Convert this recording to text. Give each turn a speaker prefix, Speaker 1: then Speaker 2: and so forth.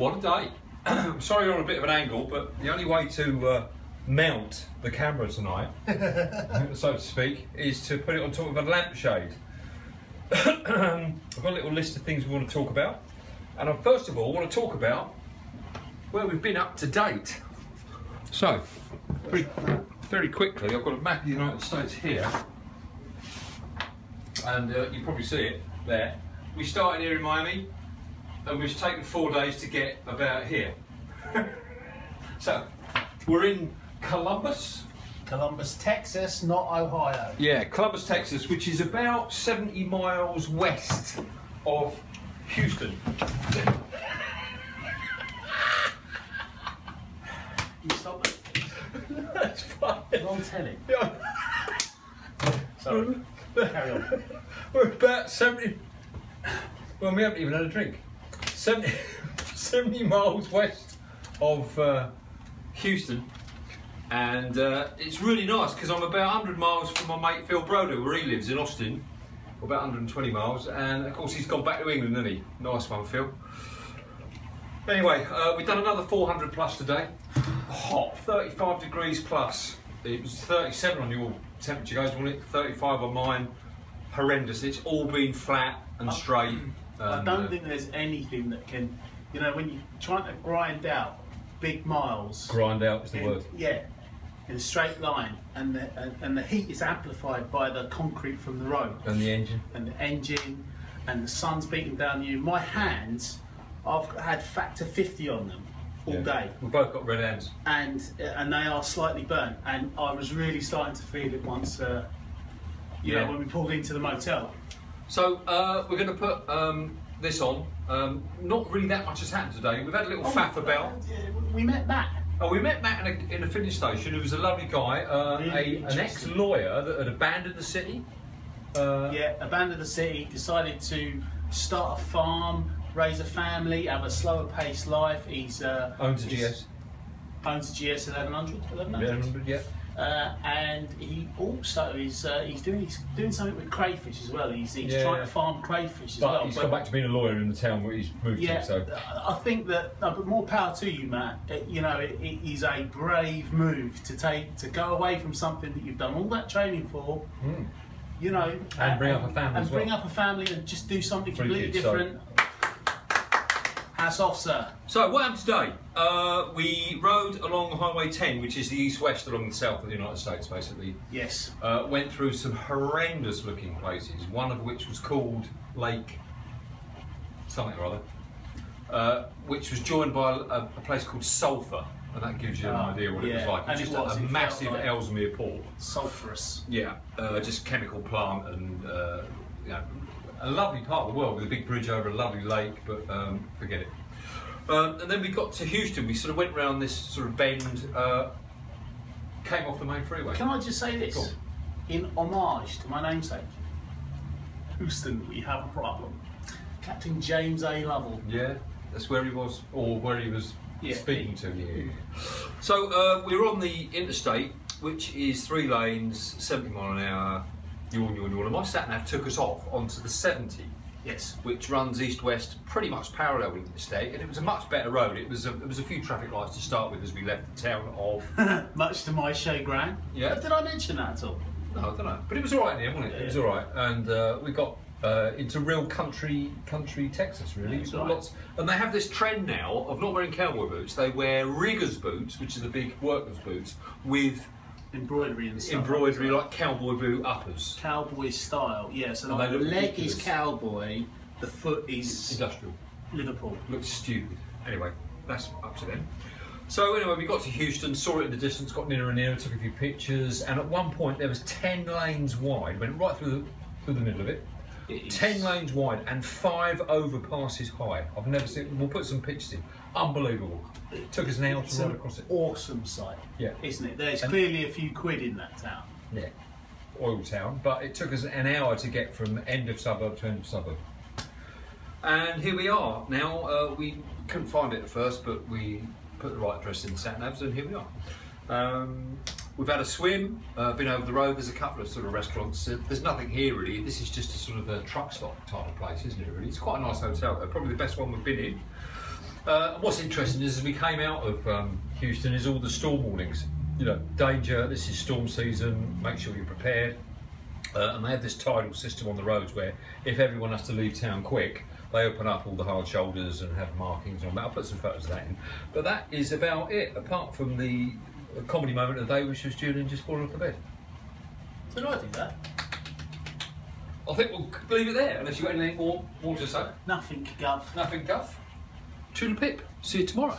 Speaker 1: What a day. I'm sorry you're on a bit of an angle, but the only way to mount the camera tonight, so to speak, is to put it on top of a lampshade. I've got a little list of things we want to talk about. And I first of all want to talk about where we've been up to date. So, very quickly, I've got a map of the United States here. And you probably see it there. We started here in Miami, and we've taken 4 days to get about here. So, we're in Columbus,
Speaker 2: Texas, not Ohio.
Speaker 1: Yeah, Columbus, Texas, which is about 70 miles west of Houston.
Speaker 2: You stop it.
Speaker 1: That's fine.
Speaker 2: Wrong telly.
Speaker 1: Sorry.
Speaker 2: Carry on.
Speaker 1: We're about 70. Well, we haven't even had a drink. 70 miles west of Houston. And it's really nice because I'm about 100 miles from my mate Phil Prudhoe, where he lives in Austin. About 120 miles, and of course he's gone back to England, hasn't he? Nice one, Phil. Anyway, we've done another 400 plus today. Hot, 35 degrees plus. It was 37 on your temperature gauge, wasn't it? 35 on mine. Horrendous. It's all been flat and straight.
Speaker 2: I don't think there's anything that can, you know, when you're trying to grind out big miles.
Speaker 1: Grind out is the word.
Speaker 2: Yeah. In a straight line, and the heat is amplified by the concrete from the road
Speaker 1: and the engine
Speaker 2: and the sun's beating down you. My hands, I've had factor 50 on them all day.
Speaker 1: We've both got red hands,
Speaker 2: and they are slightly burnt. And I was really starting to feel it once, you know, when we pulled into the motel.
Speaker 1: So we're going to put this on. Not really that much has happened today. We've had a little faff about.
Speaker 2: We met Matt.
Speaker 1: Oh, we met Matt in a filling station, who was a lovely guy, an ex-lawyer that had abandoned the city.
Speaker 2: Yeah, abandoned the city, decided to start a farm, raise a family, have a slower paced life. He's
Speaker 1: owns a GS.
Speaker 2: Owns a GS 1100,
Speaker 1: yeah.
Speaker 2: And he also is he's doing something with crayfish as well. He's trying to farm crayfish as well.
Speaker 1: But he's gone back to being a lawyer in the town where he's moved to. So
Speaker 2: I think that but more power to you, Matt. You know, it is a brave move to go away from something that you've done all that training for. You know,
Speaker 1: and bring up a family
Speaker 2: and bring up a family and just do something completely different. Hats off, sir. So
Speaker 1: what happened today? We rode along Highway 10, which is the east-west along the south of the United States, basically.
Speaker 2: Yes.
Speaker 1: Went through some horrendous-looking places. One of which was called Lake something or other, which was joined by a place called Sulphur, and that gives you an idea what it was like. It was just a massive Ellesmere port.
Speaker 2: Sulphurous.
Speaker 1: Yeah, just chemical plant and you know, a lovely part of the world with a big bridge over a lovely lake, but forget it. And then we got to Houston. We sort of went round this sort of bend, came off the main freeway.
Speaker 2: Can I just say this?
Speaker 1: Cool.
Speaker 2: In homage to my namesake, Houston, we have a problem. Captain James A. Lovell.
Speaker 1: Yeah, that's where he was, or where he was speaking to.
Speaker 2: Yeah.
Speaker 1: So we were on the interstate, which is 3 lanes, 70 mile an hour. And my sat-nav took us off onto the 70,
Speaker 2: yes,
Speaker 1: which runs east-west, pretty much parallel with the interstate, and it was a much better road. It was a few traffic lights to start with as we left the town of.
Speaker 2: Much to my chagrin.
Speaker 1: Yeah.
Speaker 2: Did I mention that at all?
Speaker 1: No, I don't know, but it was all right in the end, wasn't it? Yeah. It was all right, and we got into real country Texas, really.
Speaker 2: That's right.
Speaker 1: And they have this trend now of not wearing cowboy boots. They wear riggers boots, which are the big workers' boots, with
Speaker 2: embroidery and stuff.
Speaker 1: Embroidery, like cowboy boot uppers.
Speaker 2: Cowboy style, yeah. So the leg is cowboy, the foot is
Speaker 1: industrial.
Speaker 2: Liverpool.
Speaker 1: Looks stupid. Anyway, that's up to them. So anyway, we got to Houston, saw it in the distance, got nearer and nearer, took a few pictures, and at one point there was 10 lanes wide, went right through the middle of it. 10 lanes wide and 5 overpasses high. I've never seen. We'll put some pictures in. Unbelievable. It took us an hour to ride across it.
Speaker 2: Awesome sight.
Speaker 1: Yeah.
Speaker 2: Isn't it? There's clearly a few quid in that town.
Speaker 1: Yeah. Oil town, but it took us an hour to get from end of suburb to end of suburb. And here we are now. We couldn't find it at first, but we put the right address in the sat navs, and here we are. We've had a swim, been over the road. There's a couple of sort of restaurants. There's nothing here really. This is just a sort of a truck stop type of place, isn't it really? It's quite a nice hotel though, probably the best one we've been in. What's interesting is as we came out of Houston is all the storm warnings. You know, danger, this is storm season, make sure you're prepared. And they have this tidal system on the roads where if everyone has to leave town quick, they open up all the hard shoulders and have markings on that. I'll put some photos of that in. But that is about it, apart from the comedy moment of the day, which was Julian just falling off the bed.
Speaker 2: Did I do that?
Speaker 1: I think we'll leave it there, unless you've got anything more to say.
Speaker 2: Nothing, Gov.
Speaker 1: Nothing, Guff. Toodle pip. See you tomorrow.